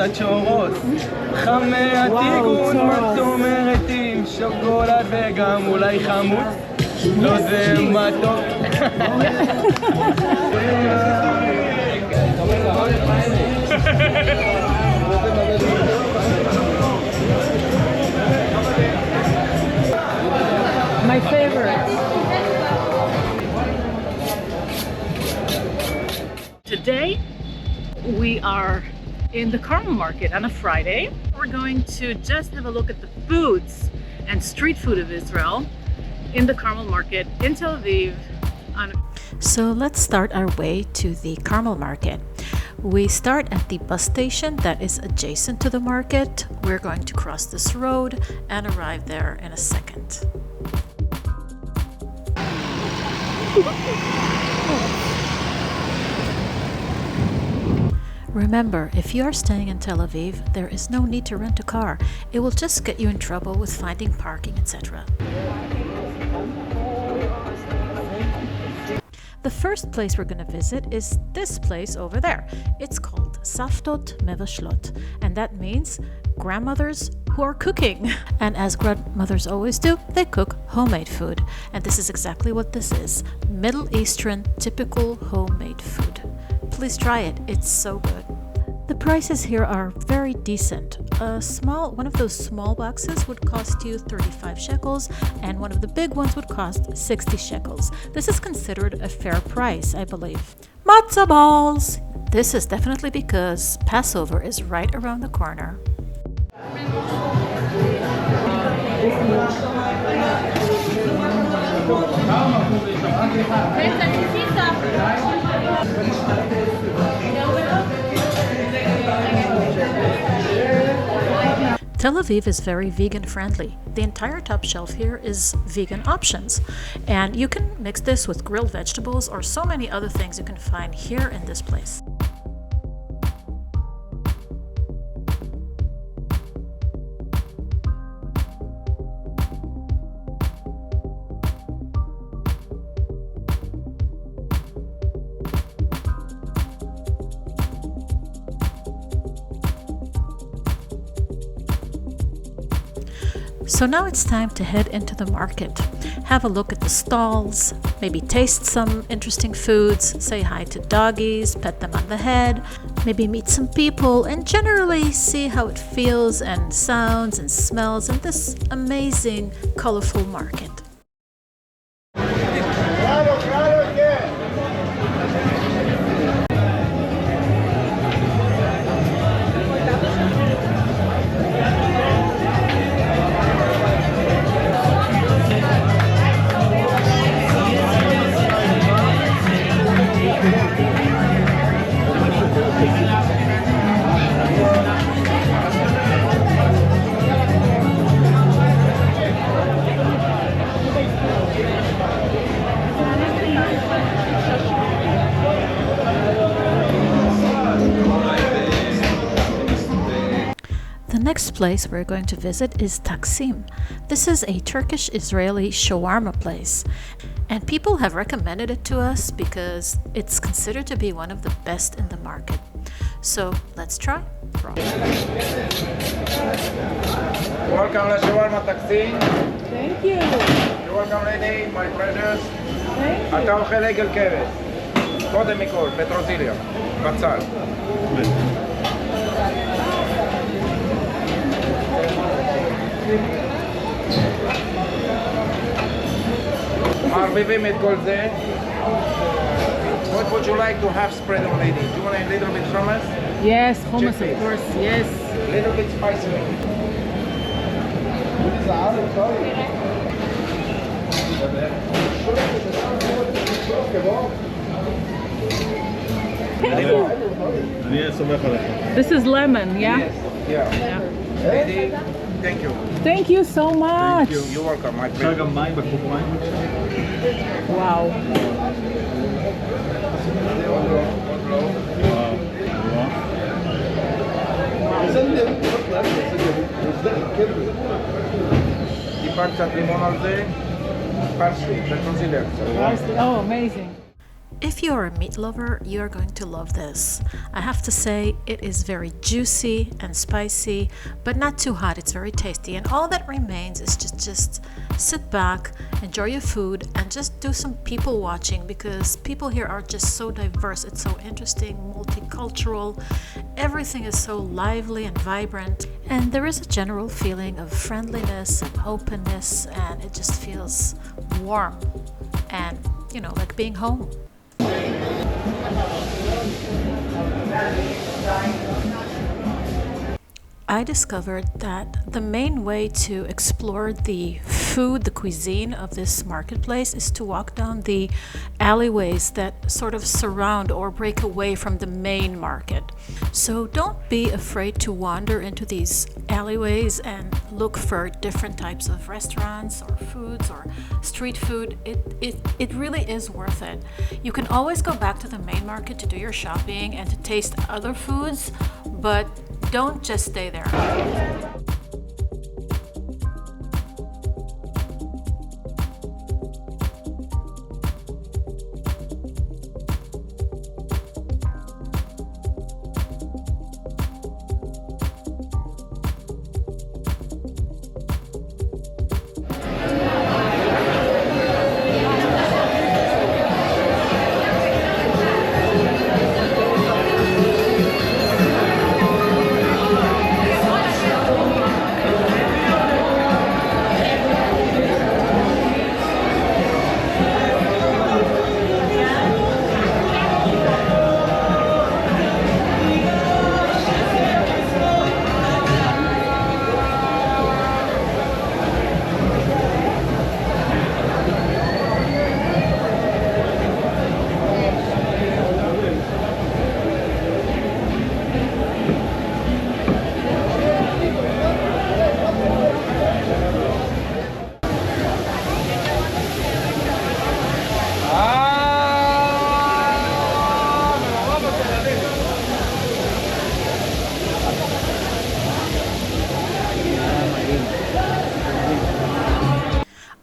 קצת צ'ורוס, חמי התיקון, מצומרת עם שוקולד וגם אולי חמוץ, לא זה מתוק. My favorite. Today we are in the Carmel market on a Friday. We're going to just have a look at the foods and street food of Israel in the Carmel market in Tel Aviv. So let's start our way to the Carmel market. We start at the bus station that is adjacent to the market. We're going to cross this road and arrive there in a second. Remember, if you are staying in Tel Aviv, there is no need to rent a car. It will just get you in trouble with finding parking, etc. The first place we're going to visit is this place over there. It's called Saftot Mevashlot, and that means grandmothers who are cooking. And as grandmothers always do, they cook homemade food. And this is exactly what this is. Middle Eastern typical homemade food. Please try it. It's so good. The prices here are very decent. One of those small boxes would cost you 35 shekels, and one of the big ones would cost 60 shekels. This is considered a fair price, I believe. Matzah balls! This is definitely because Passover is right around the corner. Tel Aviv is very vegan friendly. The entire top shelf here is vegan options, and you can mix this with grilled vegetables or so many other things you can find here in this place. So now it's time to head into the market. Have a look at the stalls, maybe taste some interesting foods, say hi to doggies, pet them on the head, maybe meet some people, and generally see how it feels and sounds and smells in this amazing, colorful market. The next place we're going to visit is Taksim. This is a Turkish-Israeli shawarma place, and people have recommended it to us because it's considered to be one of the best in the market. So let's try. Welcome to Shawarma TAKSIM. Thank you. You're welcome, lady, my pleasure. Thank אתה אוכל עגל כבש. קודם מכל, פטרוזיליה, בצל. מערבבים את כל זה. What would you like to have spread on, lady? Do you want a little bit hummus? Yes, hummus, of course, yes. A little bit spicy. This is lemon, yeah? Yes. Yeah. Lady, thank you. Thank you so much. You're welcome, my friend. Wow. טיפה קצת לימון על זה, פרסלי, פטרוזיליה. Oh, amazing. If you are a meat lover, you are going to love this. I have to say, it is very juicy and spicy, but not too hot. It's very tasty, and all that remains is just sit back, enjoy your food, and just do some people watching, because people here are just so diverse. It's so interesting, multicultural. Everything is so lively and vibrant, and there is a general feeling of friendliness and openness, and it just feels warm and, like being home. I discovered that the main way to explore the food, the cuisine of this marketplace is to walk down the alleyways that sort of surround or break away from the main market. So don't be afraid to wander into these alleyways and look for different types of restaurants or foods or street food. It really is worth it. You can always go back to the main market to do your shopping and to taste other foods, but don't just stay there.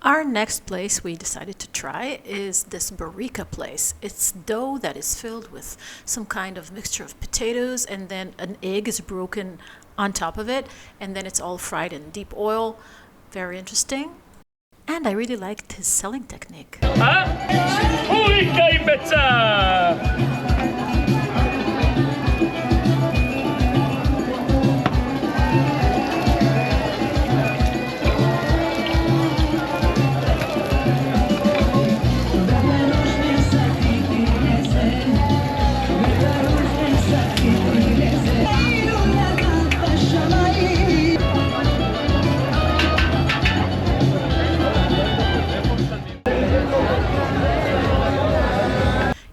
Our next place we decided to try is this Burika place. It's dough that is filled with some kind of mixture of potatoes, and then an egg is broken on top of it, and then it's all fried in deep oil. Very interesting. And I really liked his selling technique. Burika עם ביצה!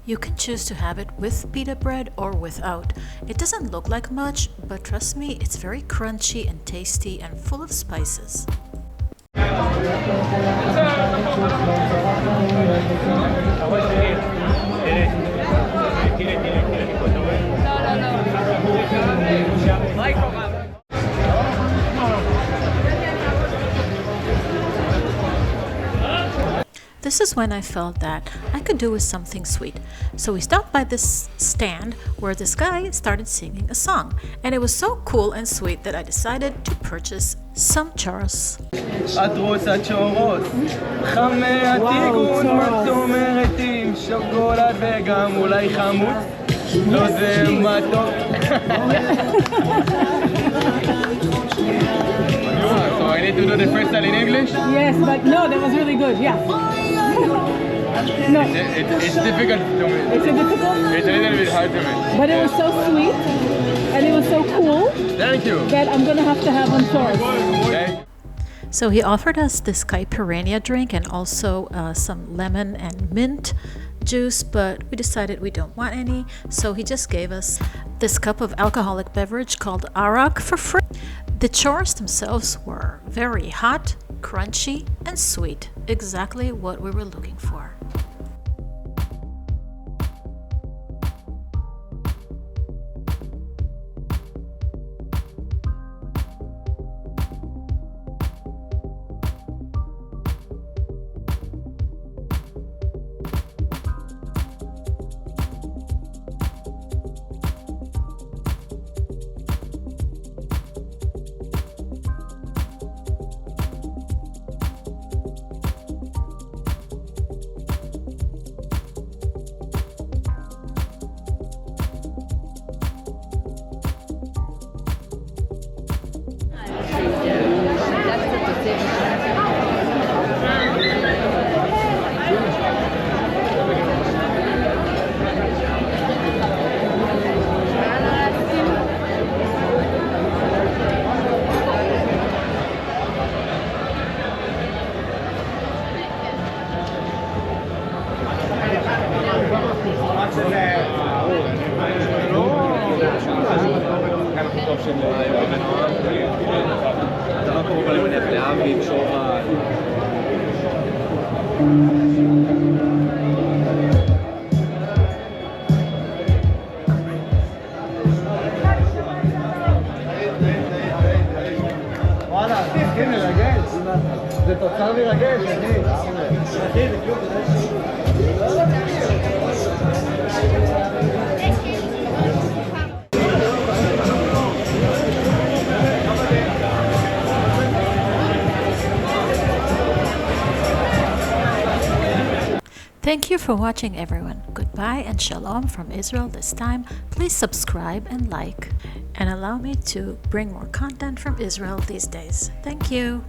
You can choose to have it with pita bread or without. It doesn't look like much, but trust me, it's very crunchy and tasty and full of spices. This is when I felt that I could do with something sweet. So we stopped by this stand where this guy started singing a song. And it was so cool and sweet that I decided to purchase some churros. את רוצה צ'ורוס? חמי עתיגון מתומרת עם שוקולד וגם אולי חמוץ? לא זה מתוק. So I need to do the first line in English? Yes, but no, that was really good. Yeah. No. It's difficult to me. It's a difficult? It's a little bit hard to me. But it was so sweet and it was so cool. Thank you. That I'm gonna have to have on churros. Okay. So he offered us this caipirinha drink and also some lemon and mint juice, but we decided we don't want any, so he just gave us this cup of alcoholic beverage called arak for free. The churros themselves were very hot, crunchy, and sweet, exactly what we were looking for. אחי, מרגש. זה תוצר מרגש, אחי. אחי, זה כלום, Thank you for watching, everyone. Goodbye and shalom from Israel this time. Please subscribe and like, and allow me to bring more content from Israel these days. Thank you.